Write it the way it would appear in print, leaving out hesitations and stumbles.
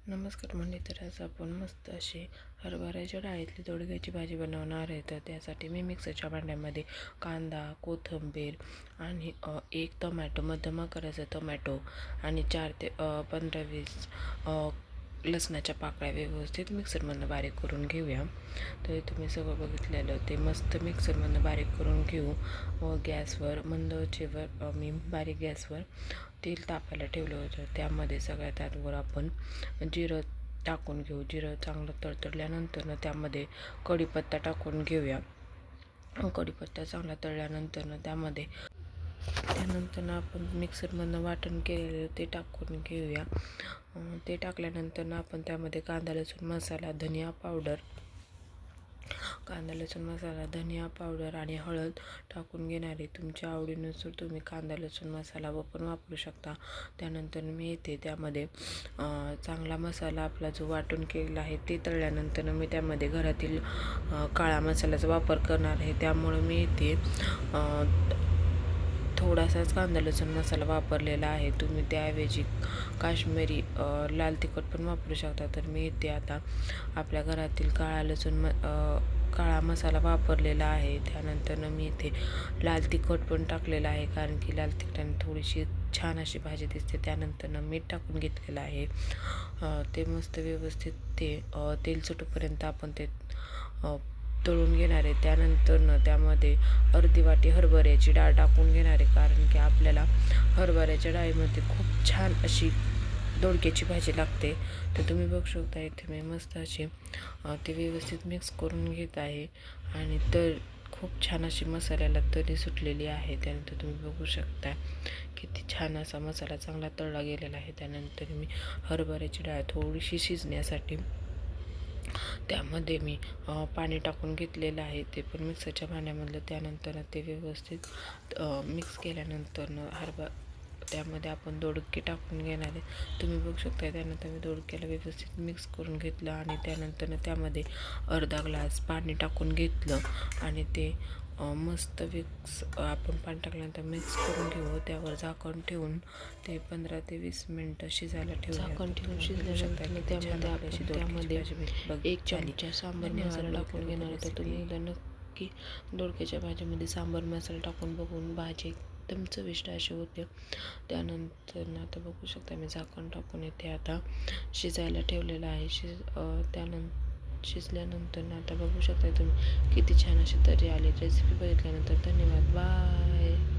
नमस्कार मंडळी, तर आज आपण मस्त अशी हरभऱ्याच्या डाळीतली दोडक्याची भाजी बनवणार आहे. तर त्यासाठी मी मिक्सरच्या भांड्यामध्ये कांदा, कोथिंबीर आणि एक टोमॅटो, मध्यम आकाराचा टोमॅटो आणि 4 ते 15-20 लसणाच्या पाकळ्या व्यवस्थित मिक्सरमधनं बारीक करून घेऊया. तर तुम्ही सगळं बघितलेलं ते मस्त मिक्सरमधनं बारीक करून घेऊ. व गॅसवर मंद आचेवर मी बारीक गॅसवर तेल तापायला ठेवलं होतं. त्यामध्ये सगळ्यात आधी आपण जिरं टाकून घेऊ. जिरं चांगलं तडतडल्यानंतर त्यामध्ये कढीपत्ता टाकून घेऊया. कढीपत्ता चांगला तळल्यानंतर त्यामध्ये आपण मिक्सरमधनं वाटण केलेलं ते टाकून घेऊया. ते टाकल्यानंतर आपण त्यामध्ये कांदा लसूण मसाला, धनिया पावडर आणि हळद टाकून घेणार आहे. तुमच्या आवडीनुसार तुम्ही कांदा लसूण मसाला पण वापरू शकता. त्यानंतर मी इथे त्यामध्ये चांगला मसाला आपला जो वाटून केलेला आहे ते तळल्यानंतर मी त्यामध्ये घरातील काळा मसाल्याचा वापर करणार आहे. त्यामुळे मी इथे थोडासाच कांदा लसूण मसाला वापरलेला आहे. तुम्ही त्याऐवजी काश्मीरी लाल तिखट पण वापरू शकता. तर मी इथे आता आपल्या घरातील काळा मसाला वापरलेला आहे. त्यानंतर मी इथे लाल तिखट पण टाकलेला आहे, कारण की लाल तिखटाने थोडीशी छान अशी भाजी दिसते. त्यानंतर मीठ टाकून घेतलेलं आहे. ते मस्त व्यवस्थित तेल सुटूपर्यंत आपण ते तळून घेणार आहे. त्यानंतर त्यामध्ये अर्धी वाटी हरभऱ्याची डाळ टाकून घेणार आहे, कारण की आपल्याला हरभऱ्याच्या डाळीमध्ये खूप छान अशी दोडक्याची भाजी लागते. तर तुम्ही बघू शकता इथे मी मस्त अशी ते व्यवस्थित मिक्स करून घेत आहे आणि तर खूप छान अशी मसाल्याला तरी सुटलेली आहे. त्यानंतर तुम्ही बघू शकता किती छान असा मसाला चांगला तळला गेलेला आहे. त्यानंतर मी हरभऱ्याची डाळ थोडीशी शिजण्यासाठी त्यामध्ये मी पाणी टाकून घेतलेलं आहे, ते पण मिक्सरच्या भांड्यामधलं. त्यानंतर ते व्यवस्थित मिक्स केल्यानंतर त्यामध्ये आपण दोडके टाकून घेणार आहे. तुम्ही बघू शकता. त्यानंतर मी दोडक्याला व्यवस्थित मिक्स करून घेतलं आणि त्यानंतर त्यामध्ये अर्धा ग्लास पाणी टाकून घेतलं आणि ते मस्त आपण पाणी टाकल्यानंतर मिक्स करून घेऊ. त्यावर झाकण ठेवून ते 15 ते 20 मिनटं शिजायला ठेवू. झाकण ठेवून शिजल्यानंतर त्यामध्ये 1 चमचा सांबार मसाला टाकून घेणार आहे. तर तुम्ही एकदा नक्की दोडक्याच्या भाजीमध्ये सांबार मसाला टाकून बघून भाजी एकदम चविष्ट अशी होते. त्यानंतर आता बघू शकता मी झाकण टाकून इथे आता शिजायला ठेवलेलं आहे. त्यानंतर शिजल्यानंतर आता बघू शकता तुम्ही किती छान अशी तरी आली. रेसिपी बघितल्यानंतर धन्यवाद. बाय.